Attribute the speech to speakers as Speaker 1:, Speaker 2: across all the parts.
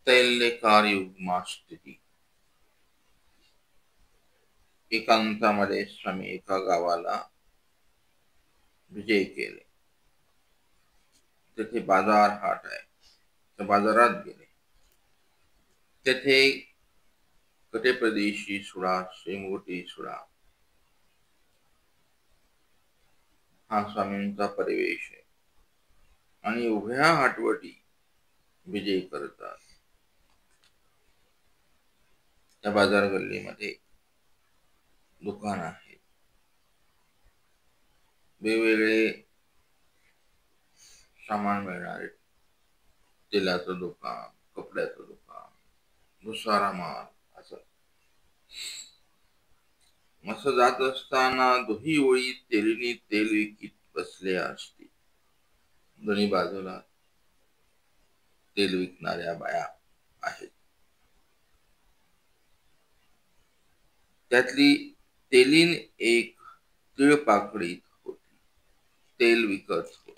Speaker 1: तैल्यकारयुग्मास्थिती. एकांतामध्ये स्वामी एका गावाला विजय केले. तेथे बाजार हाट आहे. त्या बाजारात गेले. तेथे कटेप्रदेशी सुडा, शेंगोटी सुडा हा स्वामींचा परिवेश आहे. आणि उभ्या हाटवटी विजय करतात. त्या बाजार गल्लीमध्ये दुकान आहे. वेगवेगळे सामान मिळणारे, तेलाचं दुकान, कपड्याचं दुकान, भुसारा माल असं जात असताना दोही ओळी तेलीनी तेल विकीत बसल्या असतील. दोन्ही बाजूला तेल विकणाऱ्या बाया आहेत. त्यातली तेलीन एक तिळपाकडीत होती. तेल विकत होती.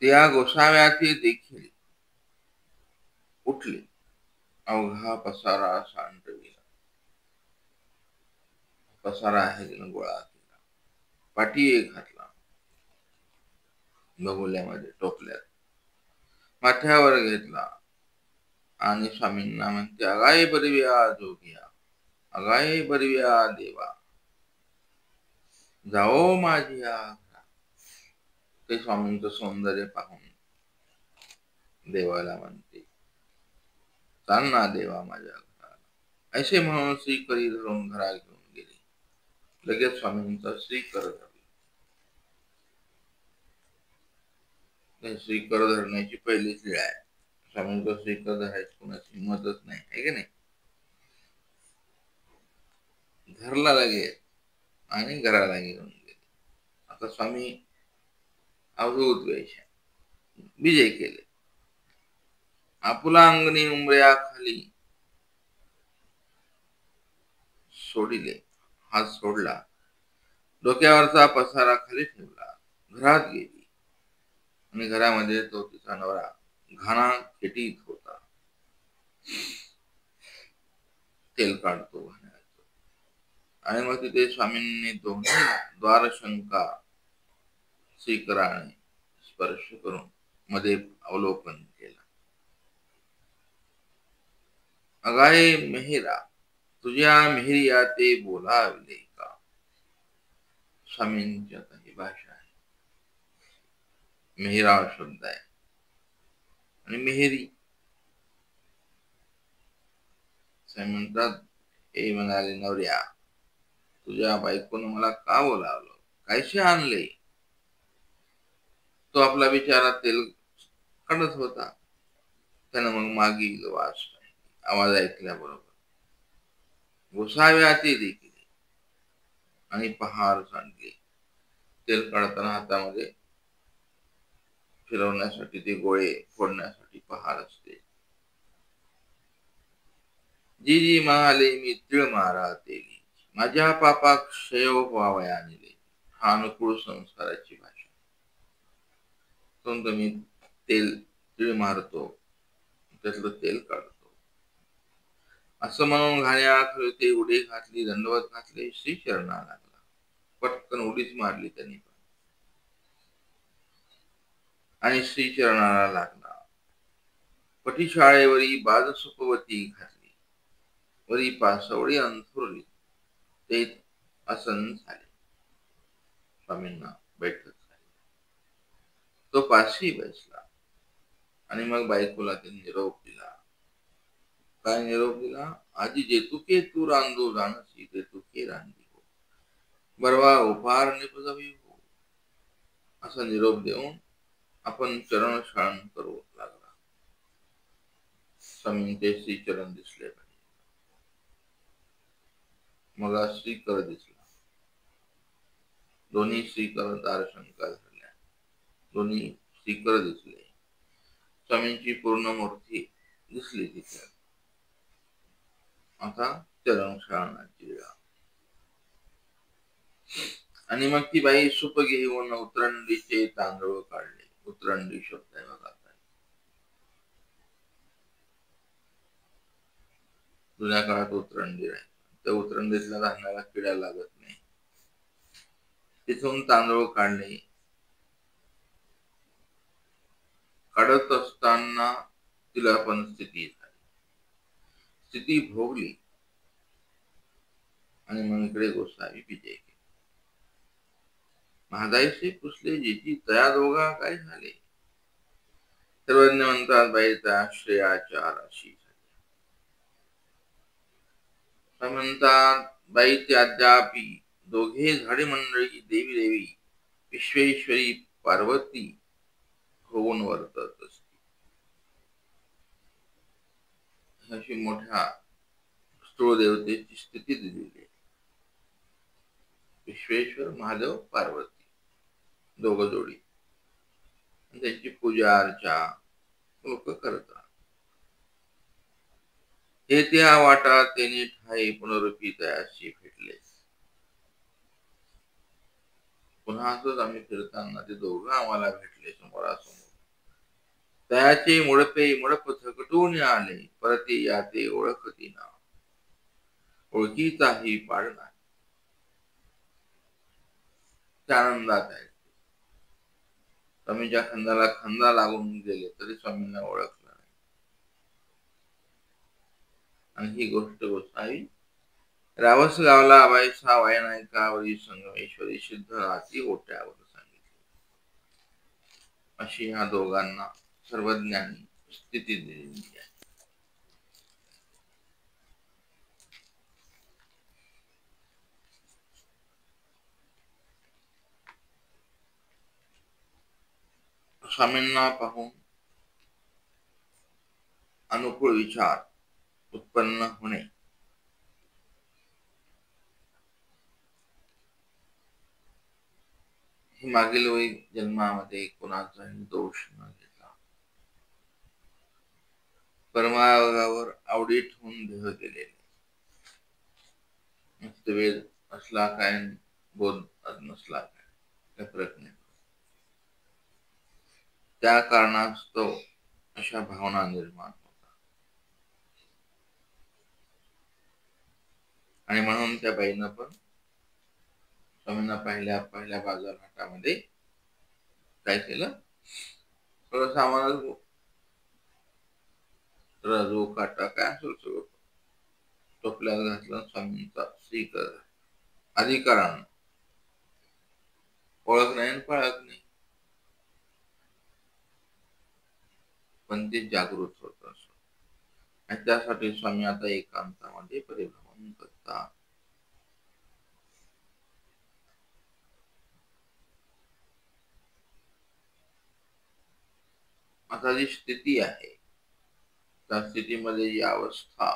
Speaker 1: त्या गोसाव्याचे देखील उठले. अवघा पसारा सांडविला. पसारा आहे गोळा केला. पाठी एक घातला. बगुल्यामध्ये टोपल्यात माथ्यावर घेतला आणि स्वामींना म्हणते, अगाय बरव्या जोगिया, अगाय बरव्या देवा, जाओ माझ्या घरा. ते स्वामींचं सौंदर्य पाहून देवाला म्हणते, चालना देवा माझ्या घराला. असे म्हणून श्रीकरी धरून घरा घेऊन गेले. लगेच स्वामींचा श्रीकर धरला. श्रीकर धरण्याची पहिलीच वेळ आहे. स्वामींचा श्रीकर धरायची कोणाची हिंमतच नाही, आहे की नाही. धरला लगेच आणि घराला घेऊन गेले. आता स्वामी अवधूत वेश विजय केले. आपुला अंगणी उंबऱ्या खाली सोडिले. हात सोडला. डोक्यावरचा पसारा खाली ठेवला. घरात गेली आणि घरामध्ये तो तिचा नवरा घाणा खेटीत होता. तेल काढतो घाण्याचं. आणि मग तिथे स्वामींनी दोन्ही द्वारशंका श्रीकराने स्पर्श करून मध्ये अवलोकन केलं. अगाय मेहरा, तुझ्या मेहरिया ते बोलावले का. स्वामींच्या ही भाषा आहे. मेहरा शब्द आहे आणि मेहरी. स्वामी म्हणतात, हे म्हणाले नवऱ्या, तुझ्या बायकोनं मला का बोलावलं, कायशे आणले. तो आपला बिचारा तेल काढत होता. त्यानं मग मागील वास आवाज ऐकल्याबरोबर गोसाव्याचे देखील आणि पहार सांडले. तेल काढताना हातामध्ये फिरवण्यासाठी ते गोळे फोडण्यासाठी पहार असते. जी जी म्हणाले मी तिळ मारा तेली, माझ्या पापा क्षय व्हावया नेले. हा अनुकूळ संस्काराची भाषा. मी तेल तिळ मारतो, त्यातलं तेल काढतो असं म्हणून घाण्याखाली ते उडी घातली. दंडवत घातले. श्री चरणा लागला. पटकन उडीच मारली त्यांनी आणि श्री चरणाला लागला. पटीशाळेवरी बाज सुपवती घातली. वरी पासवडी अंथुरली. ते आसन झाले. स्वामींना बैठक झाली. तो पाशी बसला आणि मग बायकोला त्यांनी निरोप दिला. काय निरोप दिला. आजी जेतुके तू रांधू जाणसी, तेतुके रांधी हो, बरवा उपार निपजवी हो. असा निरोप देऊन आपण चरण शाळण करू लागला. स्वामींचे श्रीचरण दिसले पाहिजे. मग श्रीकर दिसला. दोन्ही श्रीकर दारशंका धरल्या. दोन्ही श्रीकर दिसले. स्वामींची पूर्ण मूर्ती दिसली तिथे. आता चरण आणि मग ती बाई सूप घेऊन उतरंडीचे तांदूळ काढले. उतरंडी शब्द आहे बघा. जुन्या काळात उतरंडी राहील. त्या उतरंडीतल्या धान्याला किडा लागत नाही. तिथून तांदूळ काढले. काढत असताना तिला पण स्थिती झाली. स्थिती भोगली आणि मग इकडे गोसावी विजय केला. महादाईशी पुसले जेची तया दोघा काय झाले. सर्वज्ञ म्हणतात बाईचा श्रेयाचार अशी म्हणतात बाईचे अद्यापी दोघे झाडे मंडळी देवी देवी विश्वेश्वरी पार्वती होऊन वर्तत असते. अशी मोठ्या स्थूळ देवतेची स्थिती दिलेली आहे. विश्वेश्वर महादेव पार्वती दोघ जोडी त्यांची पूजा अर्चा लोक करतात. हे त्या वाटा त्यांनी ठाई पुनरुपी तयाशी भेटले. पुन्हा असंच आम्ही फिरताना ते दोघं आम्हाला भेटले समोरासमोर. तयाचे मुडपे मुडप थकटून आले. परती याते ओळखती ना ओळखीचाही पाड नाही. त्या आनंदात आहे. स्वामीच्या खांद्याला खांदा लागून गेले तरी स्वामींना ओळखलं नाही. आणि ही गोष्ट गोसावी रावस गावला अबाईसा वायनायकावरी संगमेश्वरी सिद्ध राहती ओट्यावर सांगितली. अशी ह्या दोघांना सर्वज्ञांनी स्थिती दिलेली आहे. स्वामींना पाहून अनुकूल विचार उत्पन्न होणे हे मागील जन्मामध्ये कोणाचाही दोष न घेता परमार्गावर आवडीत होऊन देह गेलेले. वेद असला काय बोध नसला काय फरक नाही. त्या कारणास्तव अशा भावना निर्माण होतात. आणि म्हणून त्या बाईनं पण स्वामींना पहिल्या बाजारहाटामध्ये काय केलं, थोडं सामान रजू काटा काय असेल सगळं टोपल्यात घातलं. स्वामींचा स्वीकार अधिकारानं ओळख नाही पळख नाही पण ते जागृत होत असत. आणि त्यासाठी स्वामी आता एकांतामध्ये परिभ्रमण करतात. आता जी स्थिती आहे त्या स्थितीमध्ये जी अवस्था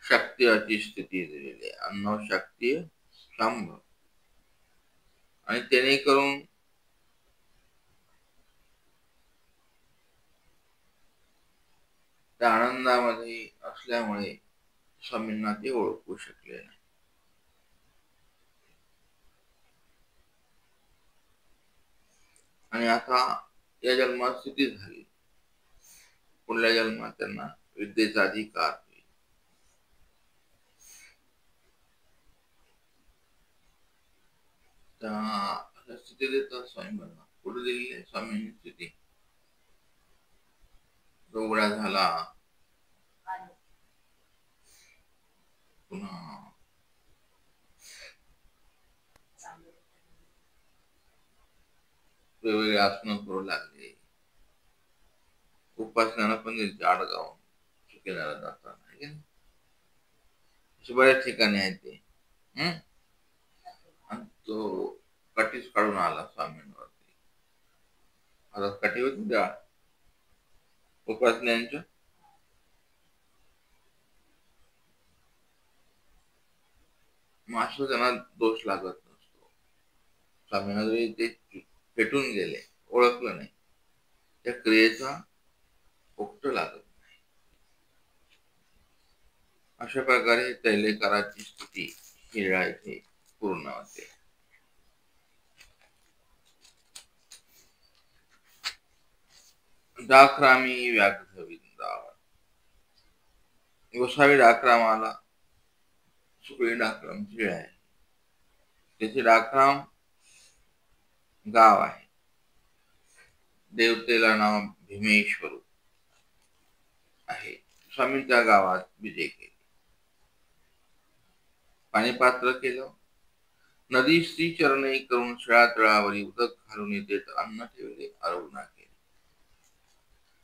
Speaker 1: शक्तीची स्थिती दिलेली आहे. अन्न शक्ती शंभ आणि त्याने करून त्या आनंदामध्ये असल्यामुळे स्वामींना ते ओळखू शकले नाही. आणि आता या जन्मात स्थिती झाली. पुढल्या जन्मात त्यांना विद्येचा अधिकार होईल. त्या स्थिती देतात स्वामींना. पुढे दिलेली आहे स्वामींनी स्थिती. दोघडा झाला पुन्हा वेगवेगळे आसनं करू लागले. उपासनाला पण जाड गावून शिकण्याला जातात. बऱ्याच ठिकाणी आहे ते. आणि तो कटीच काढून आला स्वामींवरती. आता कटी होती त्या उपासनांच्या मग असं त्यांना दोष लागत नसतो. स्वामींना जरी ते पेटून गेले, ओळखलं नाही, त्या क्रियेचा पोक्त लागत नाही. अशा प्रकारे तैलेकाराची स्तुती हिरळा येथे पूर्ण होते. डाकरामी व्याघ्र वृंदावन. गोसावी डाकरामाला सुकळी डाकरामची वेळ आहे. त्याचे डाकराम गाव आहे. देवतेला नाव भीमेश्वर आहे. स्वामी त्या गावात विजय केले. पाणीपात्र केलं. नदी श्रीचरणे करून शिळातळावरी उदक घालून येते अन्न ठेवले. आरोग्य केले.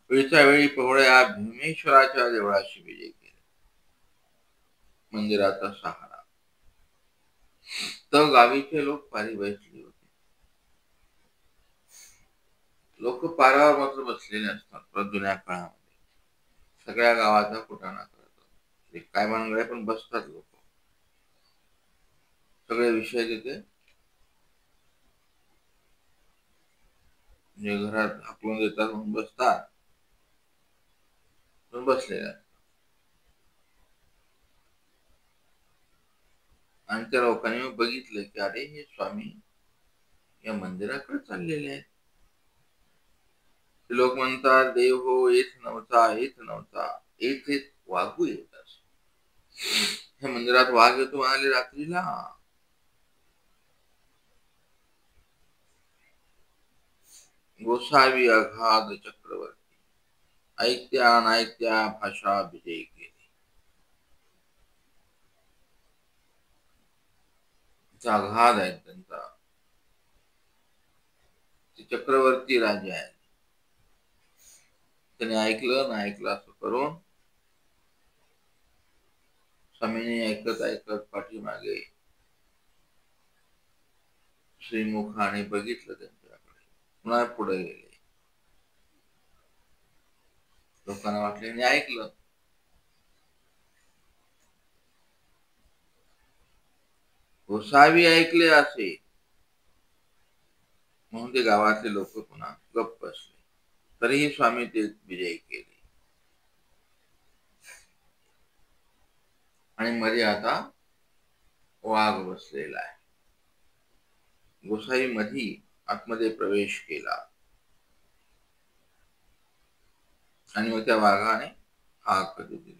Speaker 1: वेळच्या वेळी पवळ्या भीमेश्वराच्या देवळाशी विजय केले. मंदिराचा सहारा. तर गावीचे लोक पारी बसले होते. लोक पारावर मात्र बसलेले असतात. जुन्या काळामध्ये सगळ्या गावाचा कुटाणा करतात. काय भानगड पण बसतात लोक. सगळे विषय तिथे जे घरात हाकलून देतात म्हणून बसतात, पण बसलेले. आणि त्या लोकांनी बघितलं की अरे हे स्वामी या मंदिराकडे चाललेले आहेत. लोक म्हणतात देव हो येत नव्हता, येत नव्हता, येत येत वाघू येत असे. ह्या मंदिरात वाघ येतो म्हणाले रात्रीला. गोसावी अगाध चक्रवर्ती ऐकत्या नायत्या भाषा विजय केली. अगाध आहे त्यांचा. चक्रवर्ती राजा आहे. त्याने ऐकलं ना ऐकलं असं करून स्वामींनी ऐकत ऐकत पाठीमागे श्रीमुखाने बघितलं त्यांच्याकडे. पुन्हा पुढे गेले. लोकांना वाटले ऐकलं. गोसावी ऐकले असे म्हणून ते गावातले लोक पुन्हा गप्प बसले. तरीही स्वामी ते विजय केले. आणि मध्ये आता वाघ बसलेला आहे. गोसावी मधी आतमध्ये प्रवेश केला आणि मग त्या वाघाने हाक दिली.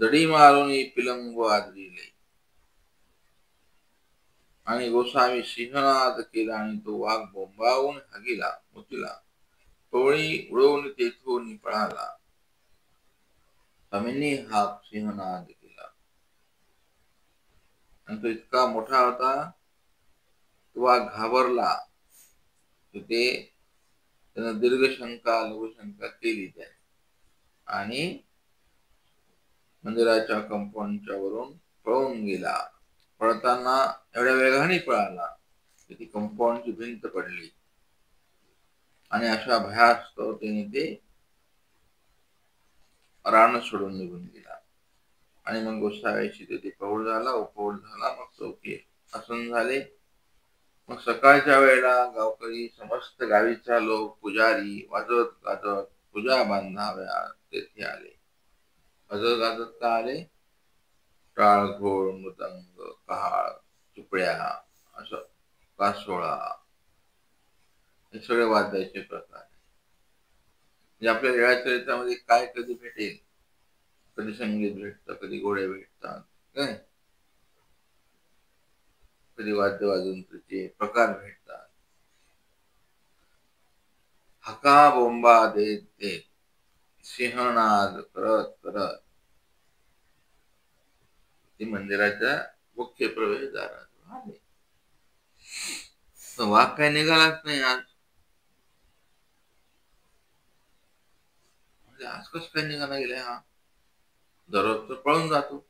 Speaker 1: दडी मारून पिलंग आदरिले आणि गोसावी सिंहनाद केला आणि तो वाघ बोंबावून हागीला मुतीला. टोळी उडवून तेथून पळाला. स्वामींनी हा सिंहनाद केला आणि तो इतका मोठा होता. तो वाघ घाबरला. ते त्यानं दीर्घशंका लघुशंका केली त्या आणि मंदिराच्या कंपाऊंडच्या वरून पळून गेला. पळताना एवढ्या वेगाने पळाला की ती कंपाऊंडची भिंत पडली आणि अशा भयास्तव त्याने ते रान सोडून निघून गेला. आणि मग गोसाव्याची तिथे पौळ झाला, उपौळ झाला. मग चौकी आसन झाले. मग सकाळच्या वेळेला गावकरी समस्त गावीचा लोक पुजारी वाजत गाजत पूजा बांधाव्या तेथे आले. वाजत गाजत का आले? टाळ घोळ मृदंग कहाळ चिपळ्या असं कासोळा हे सगळे वाद्याचे प्रकार. म्हणजे आपल्या लीळाचरित्रामध्ये काय कधी भेटेल. कधी संगीत भेटतं, कधी घोडे भेटतात, काय कधी वाद्य वाजवण्याचे प्रकार भेटतात. हका बोंबा देत देत सिंहनाद करत करत ते मंदिराच्या मुख्य प्रवेशद्वारात आले. वाघ काय निघालाच नाही आज. आज कसं काय निघाला गेला हा? दररोज तर पळून जातो.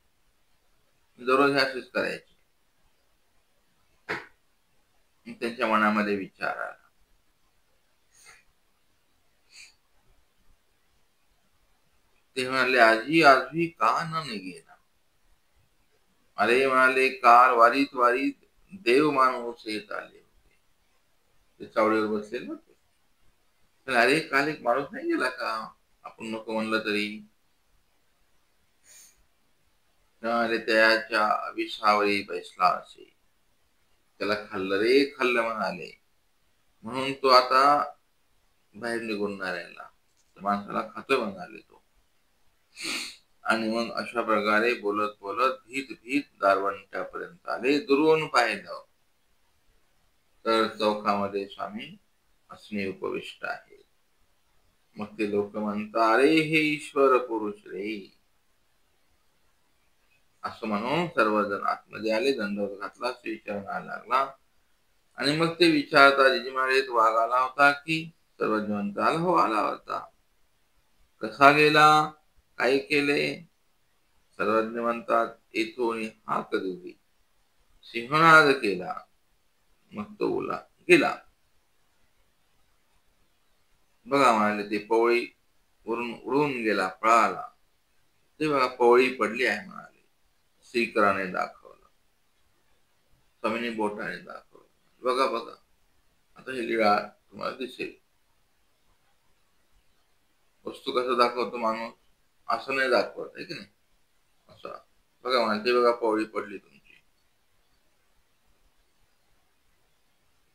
Speaker 1: दररोज असेच करायचे. त्यांच्या मनामध्ये विचार आला. ते म्हणाले आजी का न निघेना. अरे म्हणाले काल वारीत वारीत देव माणूस येत आले होते. ते चावडीवर बसलेले होते. अरे काल एक माणूस नाही गेला का आपण नको म्हणलं तरी त्याच्या अभिसावरी बैसला असे. त्याला खाल्लं रे खाल्लं म्हणाले, म्हणून तो आता बाहेर निघून नाही राहिला. माणसाला खातो म्हणाले तो. आणि मग अशा प्रकारे बोलत बोलत भीत भीत दारवंट्यापर्यंत आले. दुरून पाहिलं तर चौकामध्ये स्वामी असणे उपविष्ट आहे. मग ते लोक म्हणतात, अरे हे ईश्वर पुरुष रे, असं म्हणून सर्वजण आतमध्ये आले. दंडवत घातला, श्रीचरणाला लागला. आणि मग ते विचारता, जिजी महाराज वाघ आला होता की? सर्वजण म्हणतात, हो आला होता. कसा गेला, काय केले? सर्वज्ञ म्हणतात, येथून हाक दिली, सिंहनाद केला, मग तो उला गेला. बघा म्हणाले, ते पवळी वरून उडून गेला, पळाला. ते बघा पवळी पडली आहे म्हणाले. श्रीकराने दाखवलं, स्वामींनी बोटाने दाखवलं. बघा बघा, आता हे लीळा तुम्हाला दिसेल. वस्तू कसं दाखवतो माणूस, असं नाही दाखवत आहे की नाही. असं बघा म्हणाले, ते बघा पवळी पडली तुमची.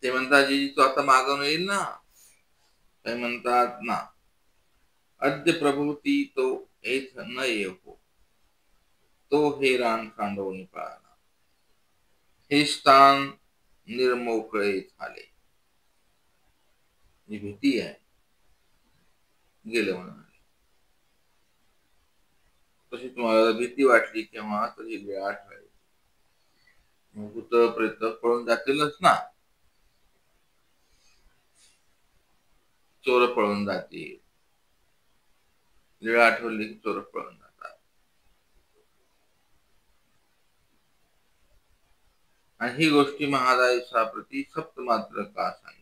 Speaker 1: ते म्हणतात, जी तो आता मागवून येईल ना. ते म्हणतात ना, अद्य प्रभूती तो येथ न येवो, तो हे रान खांडवून पळाला. हे स्थान निर्मोकळे झाले. ही भीती आहे, गेले म्हणून. तशी तुम्हाला भीती वाटली केव्हा, तर ही वेळ आठवायची. भूत प्रेत पळून जातीलच ना, चोर पळून जातील. लीळा आठवली की चोर पळून जातात. आणि ही गोष्टी महाराजाप्रती सप्त मात्र का सांगितली.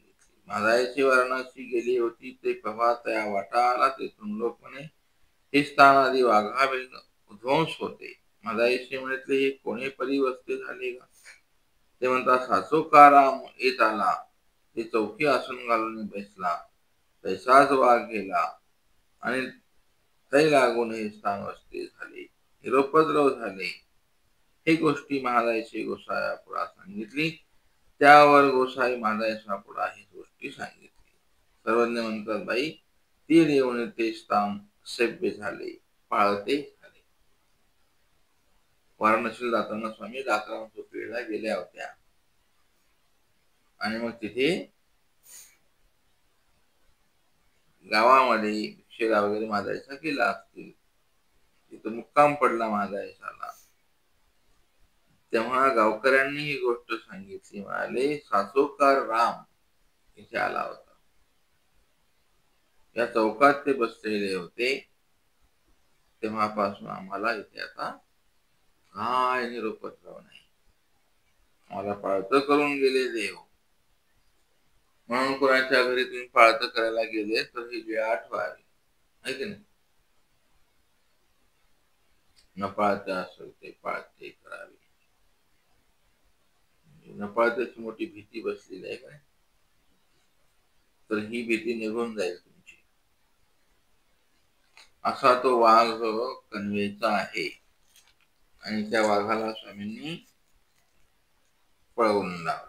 Speaker 1: महाराजाची वाराणसी गेली होती, ते प्रभा त्या वाटा आला. तेथून लोक म्हणे, हे स्थान आधी वाघावे ध्वंस होते. महाराजांशी म्हणितले, हे कोणी परिवस्थे झाले का? ते म्हणतात, सासोकाराम येत आला, ते चौकी आसन घालून बसला, तैसाच वाघ गेला, आणि तै लागून हे स्थान वस्ते झाले, निरुपद्रव झाले. हे गोष्टी महाराजांची गोसाव्यापुढा सांगितली. त्यावर गोसाई महाराजांच्या पुढा ही गोष्टी सांगितली. सर्वज्ञ म्हणतात, बाई तीर येऊन ते स्थान सभ्य झाले, पाळते झाले. वाराणसीला जाताना स्वामी रात्राम सुपेला गेल्या होत्या. आणि मग तिथे गावामध्ये भिक्षेला वगैरे महाराजांचा केला असतील. तिथं मुक्काम पडला महाराजांना. तेव्हा गावकऱ्यांनी ही गोष्ट सांगितली. म्हणाले, सासोकार राम इथे आला होता. या चौकात ते बसलेले होते. तेव्हापासून आम्हाला इथे आता काय निरुपद्रव नाही. आम्हाला पाळत करून गेले देव. म्हणून कोणाच्या घरी तुम्ही पाळत करायला गेले तर ही वेळ आठवावी, आहे की नाही. न पाळता असेल ते पाळते करावी. न पाळत्याची मोठी भीती बसलेली आहे का, तर ही भीती निघून जाईल तुमची. असा तो वाघ कन्वेचा आहे. आणि त्या वाघाला स्वामींनी पळवून लावलं.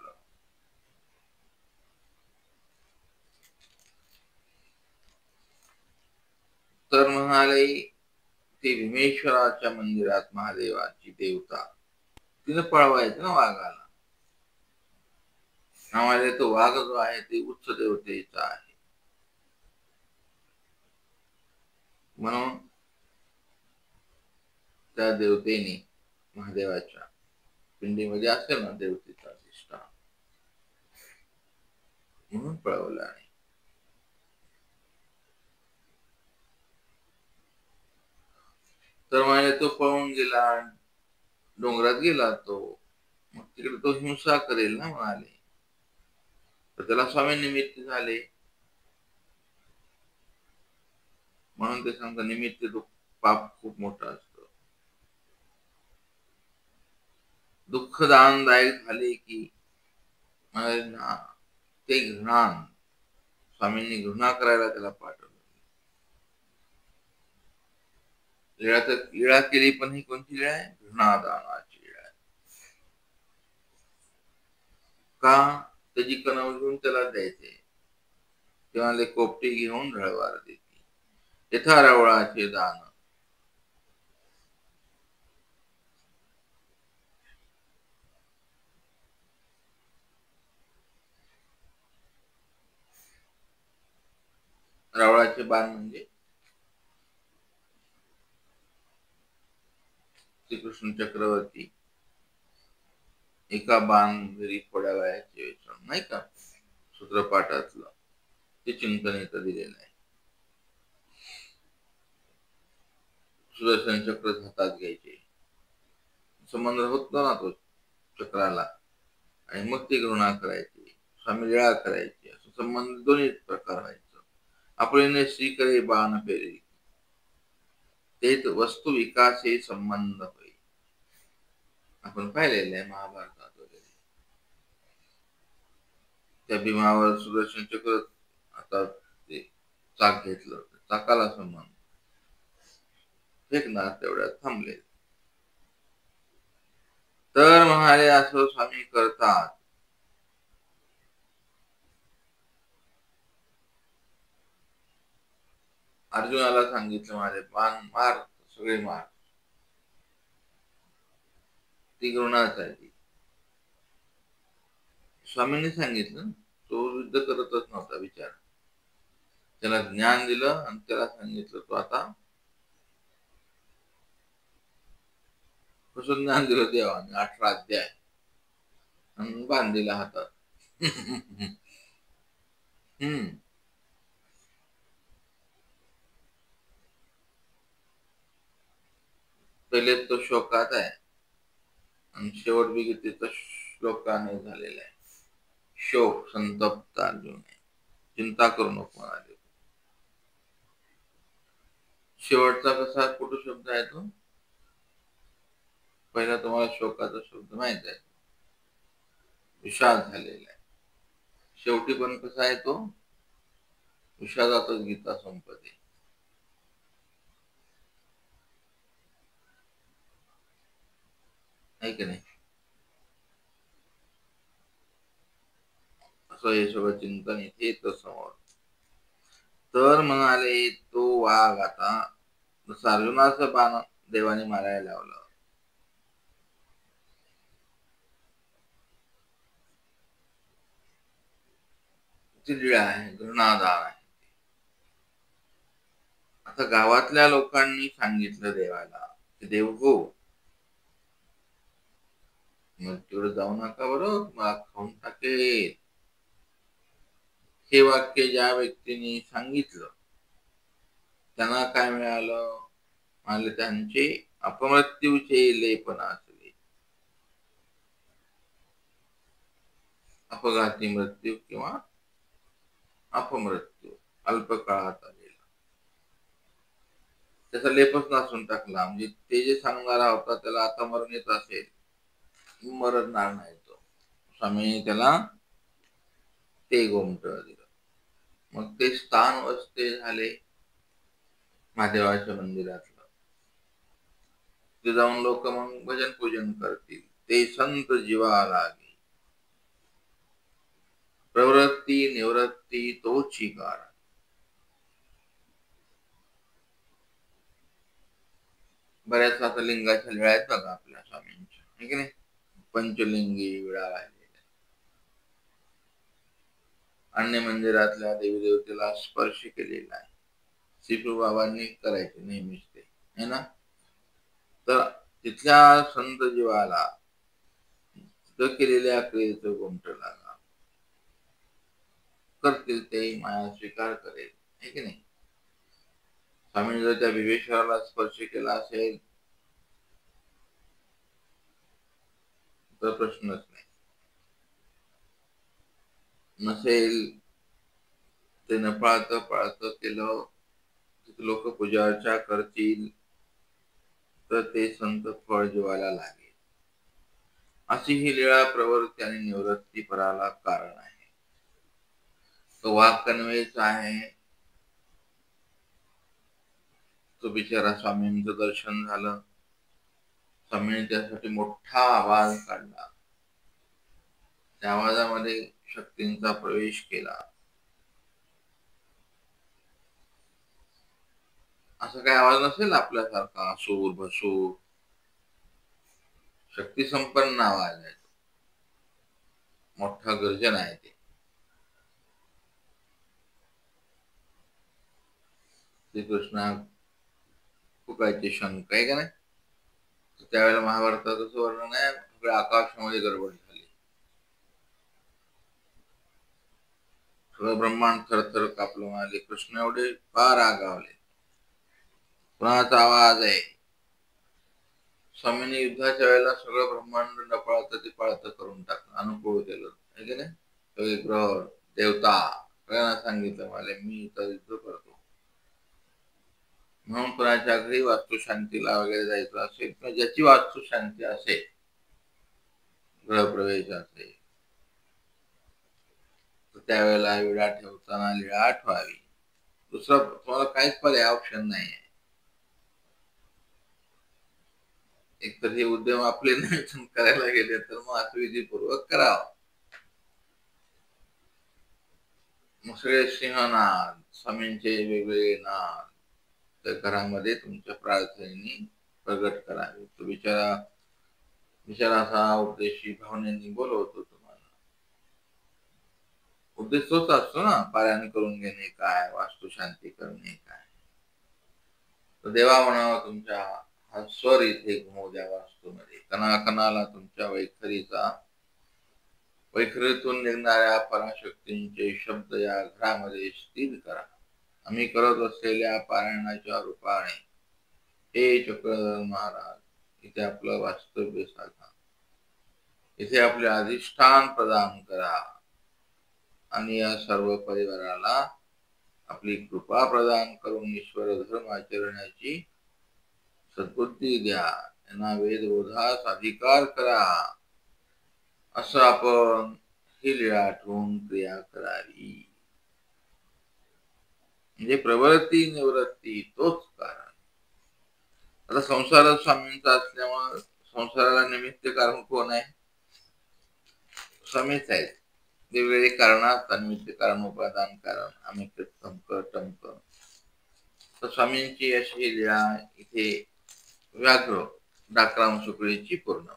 Speaker 1: तर म्हणाले, ते भीमेश्वराच्या मंदिरात महादेवाची देवता, तिने पळवायचं ना वाघाला. आम्हाला तो वाघ जो आहे ते उच्च देवतेचा आहे. म्हणून त्या देवतेने महादेवाच्या पिंडीमध्ये असेल ना देवतेचा अधिष्ठान, म्हणून पळवलं. आहे तर म्हणजे तो पळून गेला, डोंगरात गेला तो. मग तिकडे तो हिंसा करेल ना म्हणाले. तर त्याला स्वामी निमित्त झाले. म्हणून ते सांगतात, निमित्त पाप खूप मोठं असतं. दुःखदानदायक झाले की ते घृणा, स्वामींनी घृणा करायला त्याला पाठवलं. लीळा केली, पण ही कोणती लीळा आहे? घृणादानाची लीळा आहे. का? त्याची कणव घेऊन त्याला द्यायचे, तेव्हा ते कोपटी घेऊन ढळवार देते. यथा रावळाचे दान. रावळाचे बाण म्हणजे श्रीकृष्ण चक्रवर्ती एका बाण जरी थोड्या वयाचे वेचून, नाही का, सूत्रपाठातलं ते चिंतन इथं दिलेलं आहे. सुदर्शन चक्र हातात घ्यायचे, संबंध होत ना तो चक्राला, आणि मग ती घृणा करायची, स्वामी लीळा करायची, असं संबंध दोन्ही प्रकार व्हायचं. आपले श्री करे बाण फेरी, तेच वस्तू विकास हे संबंध होईल. आपण पाहिलेलं आहे महाभारतात वगैरे. त्या भीमावर सुदर्शन चक्र आता ते चाक घेतलं, चाकाला संबंध फेकणार तेवढ्यात थांबले. तर म्हणाले असं स्वामी करतात. अर्जुनाला सांगितलं, माझे बाण मार, सगळे मार. ती घृणाच आहे ती. स्वामींनी सांगितलं, तो युद्ध करतच नव्हता विचार. त्याला ज्ञान दिलं आणि त्याला सांगितलं, तो आता कसं ज्ञान दिलं देवाने, 18 अध्याय, आणि बाण दिला हातात. हम्म. पहिले तो शोकात आहे, आणि शेवट बी गीतेचा श्लोकाने झालेला आहे. शोक, संतप्त अर्जुन आहे, चिंता करू नको म्हणाले. शेवटचा कसा कुठं शब्द आहे तो? पहिला तुम्हाला शोकाचा शब्द माहित आहे, विषाद झालेला आहे. शेवटी पण कसा आहे तो? विषादातच गीता संपते. आहे की नाही? असं हे सगळं चिंतन इथे येतं समोर. तर म्हणाले, तो वाघ आता जसं अर्जुनाचं बाण देवाने मारायला लावलं, ती लीळा आहे, घृणादान आहे. आता गावातल्या लोकांनी सांगितलं देवाला की देव हो, मग तिकडे जाऊ नका बरं, मला खाऊन टाकेल. हे वाक्य ज्या व्यक्तीने सांगितलं त्यांना काय मिळालं? म्हणजे त्यांचे अपमृत्यूचे लेपन असले, अपघाती मृत्यू किंवा अपमृत्यू अल्पकाळात आलेला, त्याचा लेपच नसून टाकला. म्हणजे ते जे सांगणारा होता त्याला आता मरण येत असेल, मरणार नाही तो. स्वामीने त्याला ते गोमट दिलं. मग ते स्थान वसते झाले महादेवाच्या मंदिरातलं. ते जाऊन लोक मग भजन पूजन करतील. ते संत जीवा लागे, प्रवृत्ती निवृत्ती तोची कारण. बऱ्याच आता लिंगाच्या लीळा आहेत बघा आपल्या स्वामींच्या, है की नाही? पंचलिंगी विळा राहिलेल्या, अन्य मंदिरातल्या देवी देवतेला स्पर्श केलेला आहे. श्रीफू बाबांनी करायचे नेहमीच ते, है ना? तर तिथल्या संत जीवाला केलेल्या क्रियेचं गोमट लागा, करतील ते माया स्वीकार करेल, है की नाही? स्वामींनी जर त्या विवेश्वराला स्पर्श केला असेल तर प्रश्नच नाही. नसेल ते न पाळत पाळत केलं, लोक पूजा अर्चा करतील तर ते संत फळ जीवाला लागेल. अशी ही लीळा प्रवृत्ती आणि निवृत्ती पराला कारण आहे. तो वाघ कन्वेच आहे, तो बिचारा स्वामींचं दर्शन झालं. स्वामींनी त्यासाठी मोठा आवाज काढला. त्या आवाजामध्ये शक्तींचा प्रवेश केला. असा काही आवाज नसेल आपल्यासारखा सूर भसूर, शक्ती संपन्न आवाज आहे. मोठा गर्जन आहे ते. श्रीकृष्ण फुकायचे शंख आहे का नाही. त्यावेळेला महाभारतात असं वर्णन आहे, सगळ्या आकाशामध्ये गडबड झाली. सगळं ब्रह्मांड थरथर कापलं. म्हणाले कृष्ण एवढे फार रागावले. कुणाचा आवाज आहे. स्वामींनी युद्धाच्या वेळेला सगळं ब्रह्मांड न पळता ते पळत करून टाकलं, अनुकूल केलं आहे की नाही. सगळे ग्रह देवता सगळ्यांना सांगितलं मला मी इथं युद्ध करतो. म्हणून कोणाच्या घरी वास्तुशांतीला वगैरे जायचं असेल किंवा ज्याची वास्तुशांती असेल, गृहप्रवेश असेल, तर त्यावेळेला विडा ठेवताना लीळा आठवावी. दुसरं तुम्हाला काहीच पर्याय ऑप्शन नाही आहे. एकतर हे उद्यम आपले नियोजन करायला गेले तर मग असं विधीपूर्वक करावं. मग सगळे सिंहनाद, स्वामींचे वेगवेगळे नाद त्या घरामध्ये तुमच्या प्रार्थनेने प्रगट करावे. तो बिचारा असा उद्देशी भावनेने बोलवतो तुम्हाला. उद्देश तोच असतो ना, पारायण करून घेणे काय, वास्तुशांती करणे काय. तर देवा म्हणावं तुमच्या हा स्वर इथे घुमवू द्या वास्तूमध्ये. कणाकणाला तुमच्या वैखरीतून निघणाऱ्या पराशक्तींचे शब्द या घरामध्ये स्थिर करा. आम्ही करत असलेल्या पारायणाच्या रूपाने हे चक्रधर महाराज इथे आपलं वास्तव्य साधा. इथे आपले अधिष्ठान प्रदान करा आणि या सर्व परिवाराला आपली कृपा प्रदान करून ईश्वर धर्म आचरण्याची सद्बुद्धी द्या. यांना वेदबोधास अधिकार करा. असं आपण ही लीळा आठवून क्रिया करावी. म्हणजे प्रवृत्ती निवृत्ती तोच कारण. आता संसार स्वामींचा असल्यामुळे संसाराला निमित्त कारण कोण आहे. स्वामीच आहेत. वेगवेगळे कारणात निमित्त कारण, उपादान कारण, अमित टमक टमक. तर स्वामींची अशी लीळा इथे व्याघ्र डाकराम शुक्रीची पूर्ण.